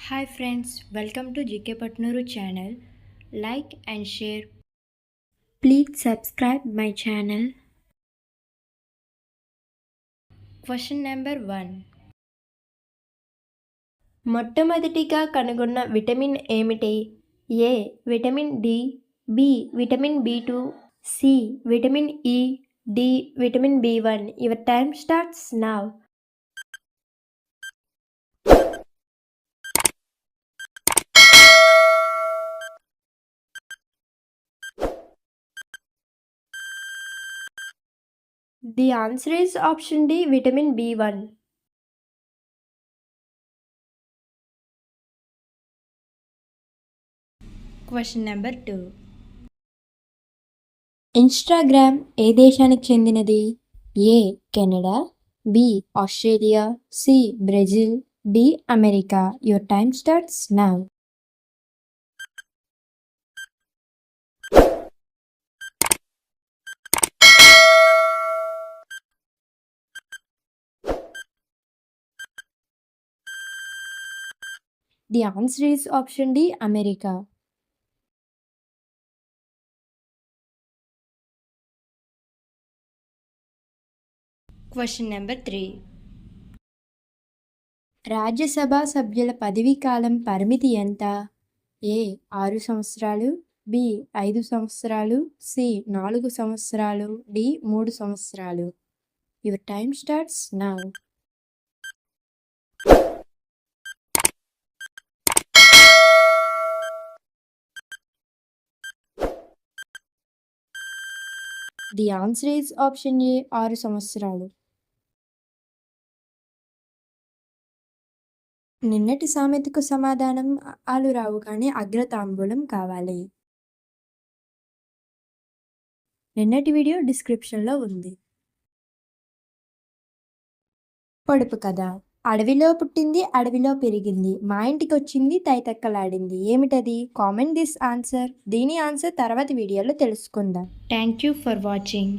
Hi friends, welcome to GK Patnuru channel. Like and share. Please subscribe my channel. Question number 1. మొట్టమొదటిగా కనుగొన్న vitamin ఏమిటి? A vitamin D, B vitamin B two, C vitamin E, D vitamin B one. Your time starts now. The answer is option D, vitamin B1. Question number 2. Instagram ఏ దేశానికి చెందినది? A Canada, B Australia, C Brazil, D America. Your time starts now. The answer is option D, America. Question number 3. Rajya Sabha సభ్యుల పదవీ కాలం పరిమితి ఎంత? ఏ 6 సంవత్సరాలు, B 5 సంవత్సరాలు, C 4 సంవత్సరాలు, డి 3 సంవత్సరాలు. Your time starts now. The answer is option A 6 సంవత్సరాలు. నిన్నటి సామెతకు సమాధానం ఆలు రావు కానీ అగ్రతాంబూలం కావాలి. నిన్నటి వీడియో డిస్క్రిప్షన్లో ఉంది. పొడుపు కథ. అడవిలో పుట్టింది అడవిలో పెరిగింది, మా ఇంటికి వచ్చింది తైతక్కలాడింది. ఏమిటది? Comment this answer. దీని ఆన్సర్ తర్వాత వీడియోలో తెలుసుకుందాం. Thank you for watching.